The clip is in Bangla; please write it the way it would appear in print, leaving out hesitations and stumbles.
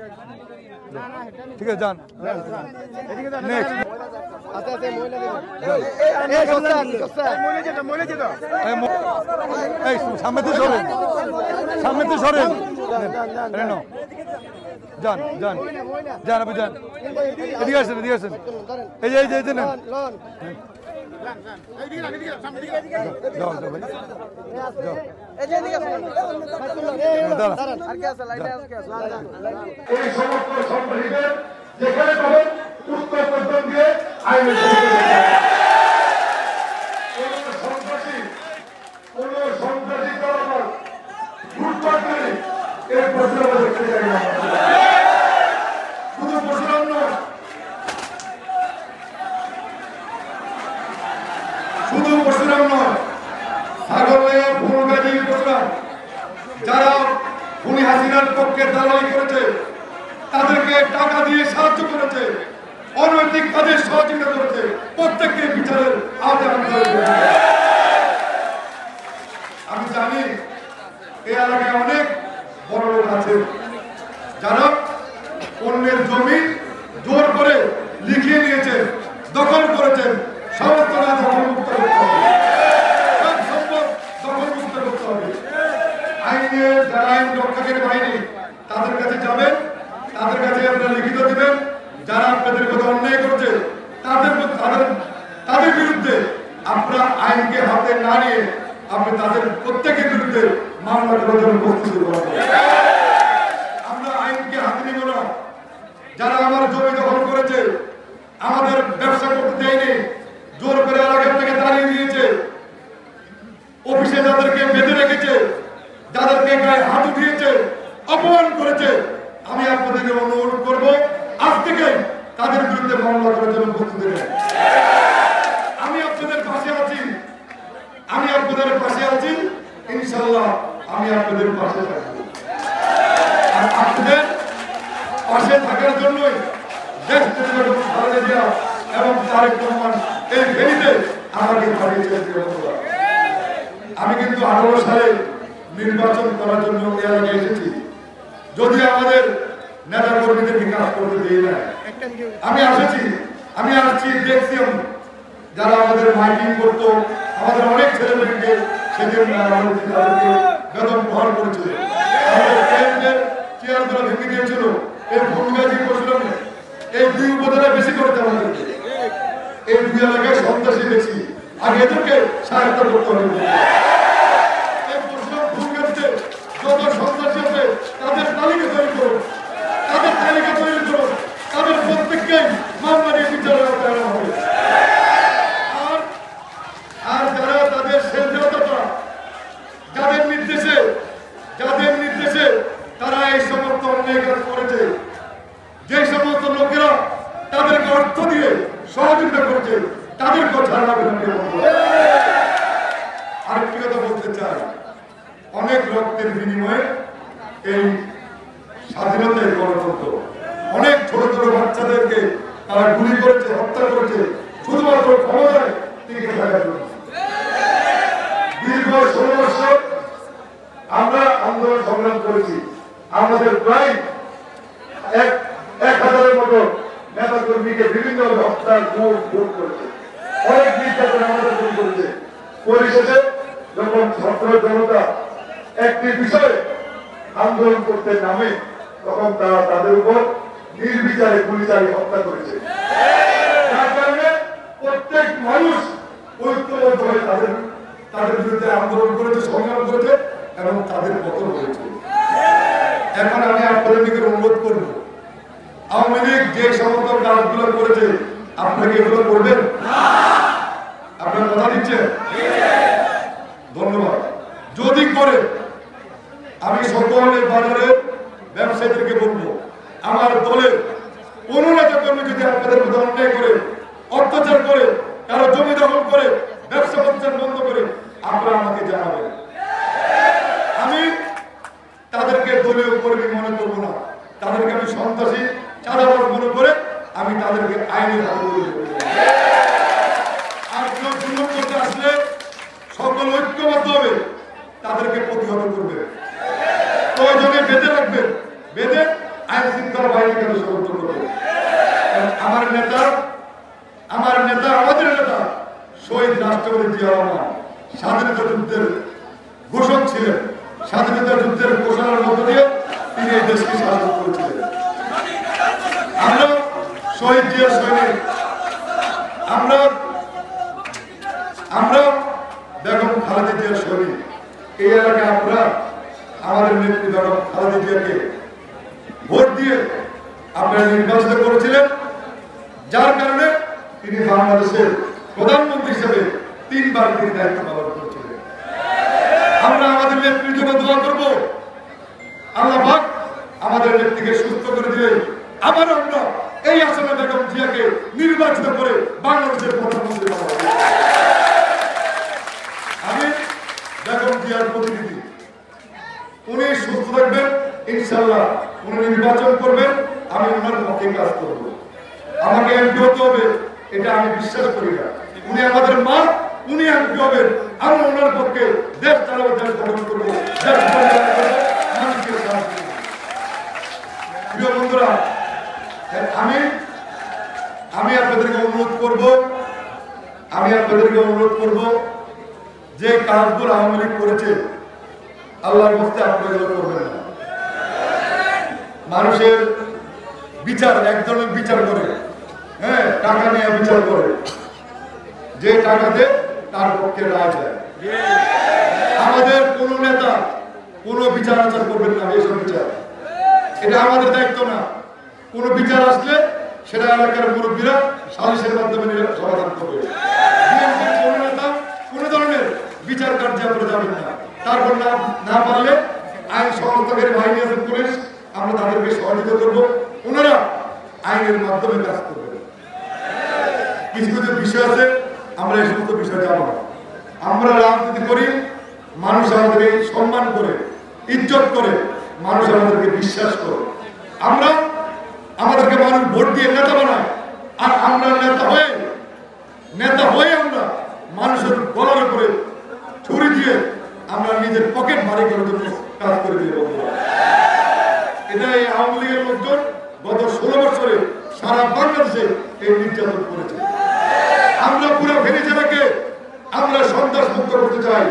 ঠিক আছে যান নেক্সট এই সামনে সরেন সামনে সরেন যান যান যান আপনি যান এদিকে আসেন এই যে নেন এই সমস্ত সন্ত্রাসীদের যেখানে পাবেন উত্তর পর্যন্ত দিয়ে আইনের সন্ত্রাসী কোন সন্ত্রাসী চলাচল লুটপাট করে এর প্রতিরোধ দেখতে চাই না। শুধু পশুরাম নয়, শুধু পশুরাম নয়, ছাগলনাইয়া ফুলগাজী পশুরাম যারা খুনি হাসিনার পক্ষে দালালি করেছে, তাদেরকে টাকা দিয়ে সাহায্য করেছে, অনৈতিক কাজে সহযোগিতা করেছে, প্রত্যেককে বিচারের আওতায় আনতে হবে। আমি জানি এই এলাকায় অনেক বড় লোক আছে যারা অন্যের জমি জোর করে লিখিয়ে নিয়েছে, দখল করেছেন। সমস্ত না দখলমুক্ত করতে হবে, সব সম্পদ দখলমুক্ত করতে হবে। আইনের যারা আইন রক্ষাকারী বাহিনী তাদের কাছে যাবেন, তাদের কাছে আপনারা লিখিত দিবেন যারা আপনাদের কথা অন্যায় করছে, তাদের বিরুদ্ধে আপনারা আইনকে হাতে না নিয়ে আপনি তাদের প্রত্যেকের বিরুদ্ধে মামলা করার জন্য প্রস্তুতি করবেন। আমরা আইনকে হাতে নিব না। যারা আমার জমি দখল করেছে, আমাদের ব্যবসা করতে দেয়নি, জোর করে এলাকা থেকে তাড়িয়ে দিয়েছে, অফিসে যাদেরকে বেঁধে রেখেছে, যাদেরকে গায়ে হাত উঠিয়েছে, অপমান করেছে, আমি আপনাদেরকে অনুরোধ করবো আজ থেকে তাদের বিরুদ্ধে মামলা করার জন্য প্রস্তুতি নেন। আমি আপনাদের পাশে আছি, ইনশাআল্লাহ আমি আপনাদের পাশে থাকবো। আর আপনাদের পাশে থাকার জন্যই দেশ খালেদা জিয়া এবং তারেক রহমান এই ভেরিতে আমাকে পাঠিয়েছেন। আমি কিন্তু 18 সালে নির্বাচন করার জন্য এলাকায় এসেছি, যদি আমাদের নেতা কর্মীদের বিকাশ করতে দিয়ে না। আমি আসছি দেখছি যারা আমাদের মাইকিং করতো, আমাদের অনেক ছেলেমেয়েকে সেদিন তাদেরকে বেতন বহন করেছিল, আমাদের ট্রেনের চেয়ারগুলো ভেঙে দিয়েছিল। এই ফুলগাজী পশুরাম এই 2 উপজেলা বেশি করেছে আমাদেরকে, এই 2 এলাকায় সন্ত্রাসী বেশি, আর এদেরকে সাহায্য করতে হবে। যত সন্ত্রাসী আছে তাদের তালিকা তৈরি করুন, তাদের প্রত্যেককেই মামলা নিয়ে বিচারের আওতায় আনা হবে। আর যারা তাদের স্বেচ্ছাচারিতা, যাদের নির্দেশে তারা এই সমস্ত অন্যায় কাজ করেছে, যে সমস্ত লোকেরা তাদেরকে অর্থ দিয়ে সহযোগিতা করেছে, তাদেরকেও ছাড়া হবে না। আরেকটি কথা বলতে চাই, অনেক রক্তের বিনিময়ে এই স্বাধীনতার গণতন্ত্র, অনেক ছোট ছোট বাচ্চাদেরকে তারা গুলি করেছে, হত্যা করেছে, শুধুমাত্র ক্ষমতায় টিকে থাকার জন্য। দীর্ঘ 16 বছর আমরা আন্দোলন সংগ্রাম করেছি, আমাদের প্রায় 1000-এর মতো নেতা কর্মীকে বিভিন্ন হত্যার ভোট করেছে, অনেক নির্যাতন আমাদের করেছে। পরিশেষে যখন ছাত্র জনতা একটি বিষয়ে আন্দোলন করতে নামে, তখন তারা তাদের উপর নির্বিচারে গুলিচালি হত্যা করেছে। যার কারণে প্রত্যেক মানুষ ঐক্যবদ্ধ হয়ে তাদের বিরুদ্ধে আন্দোলন করেছে, সংগ্রাম করেছে এবং তাদের পতন হয়েছে। এখন আমি আপনাদের দিকে অনুরোধ করব, আওয়ামী লীগ যে সমস্ত কাজগুলো করেছে আপনাকে এগুলো করবেন? আপনার কথা দিচ্ছেন? ধন্যবাদ। যদি করে, আমি সকলের বাজারে ব্যবসায়ীদেরকে বলবো, আমার দলের কোন নেতা কর্মী যদি আপনাদের মধ্যে অন্যায় করে, অত্যাচার করে, কারো জমি দখল করে, ব্যবসা প্রতিষ্ঠান বন্ধ করে, আপনারা আমাকে জানাবেন। আমি তাদেরকে দলীয় কর্মী মনে করবো না, তাদেরকে আমি সন্ত্রাসী, চাঁদাবাজ মনে করে আমি তাদেরকে আইনের হাতে তুলে দেব। আর কেউ সুন্দর করতে আসলে সকল ঐক্যবদ্ধ হবে, তাদেরকে প্রতিহত করবে, প্রয়োজনে বেঁধে রাখবেন, বেঁধে আইন শৃঙ্খলা বাহিনীকে সমর্থন করবো। আমার নেতা আমাদের নেতা শহীদ রাষ্ট্রপতি জিয়া রহমান স্বাধীনতা যুদ্ধের ঘোষক ছিলেন। স্বাধীনতা যুদ্ধের ঘোষণার মধ্য দিয়ে তিনি এই দেশকে শাসন করেছিলেন। আমরা শহীদ জিয়া সৈনিক, আমরা বেগম খালেদা জিয়ার সৈনিক। এই এলাকায় আমরা আমাদের নেত্রী বেগম খালেদা জিয়াকে ভোট দিয়ে আপনারা নির্বাচিত করেছিলেন, যার কারণে তিনি বাংলাদেশের প্রধানমন্ত্রী হিসেবে 3 বার তিনি দায়িত্ব পালন করেছিলেন। আমরা আমাদের নেত্রীর জন্য দোয়া করব, আল্লাহ পাক আমাদের নেত্রীকে সুস্থ করে দিলে আবার আমরা এই আসনে বেগম জিয়াকে নির্বাচিত করে বাংলাদেশের প্রধানমন্ত্রী বানাবো। আমি বেগম জিয়ার প্রতিনিধি, উনি সুস্থ থাকবেন ইনশাআল্লাহ, উনি নির্বাচন করবেন, আমি ওনার পক্ষে কাজ করব। আমাকে এমপি হতে হবে এটা আমি বিশ্বাস করি না। উনি আমাদের মা, উনি এমপি হবেন, আমি ওনার পক্ষে দেশ চালাবো, দেশ গঠন করবো, দেশ পরিচালনা করবো, মানুষকে সাহায্য করবো। প্রিয় বন্ধুরা, আমি আপনাদেরকে অনুরোধ করব যে কাজগুলো আওয়ামী লীগ করেছে আল্লাহর হস্তে আপনারা এগুলো করবেন না। মানুষের বিচার এক ধরনের বিচার করে, হ্যাঁ, টাকা নিয়ে বিচার করে, যে টাকাতে তার পক্ষে রায় যায়। আমাদের কোন নেতা কোন বিচার আচার করবেন না, এইসব বিচার এটা আমাদের দায়িত্ব না। কোন বিচার আসলে সেটা এলাকার মুরব্বীরা সালিশের মাধ্যমে সমাধান করবে। কোন নেতা কোন ধরনের বিচার কার্যে আপনারা যাবেন না। তারপর না পারলে আইন সংস্থাকারী বাহিনী আছে, পুলিশ, আমরা তাদেরকে সহযোগিতা করবো, ওনারা আইনের মাধ্যমে কাজ করবেন। কিছু কিছু বিষয় আছে আমরা এই সমস্ত বিষয় যাব না। আমরা রাজনীতি করি, মানুষ আমাদেরকে সম্মান করে, ইজ্জত করে, মানুষ আমাদেরকে বিশ্বাস করে। আমাদেরকে মানুষ ভোট দিয়ে নেতা বানায়, আর আমরা নেতা হয়ে আমরা মানুষের গলার উপরে ছুরি দিয়ে আমরা নিজের পকেট ভারী করার জন্য কাজ করে দিয়ে বন্ধুরা। এটা এই আওয়ামী লীগের লোকজন গত 16 বছরে সারা বাংলাদেশে এই নির্যাতন করেছে। আমরা পুরো ভেনেজুয়েলাকে আমরা সন্ত্রাস মুক্ত করতে চাই।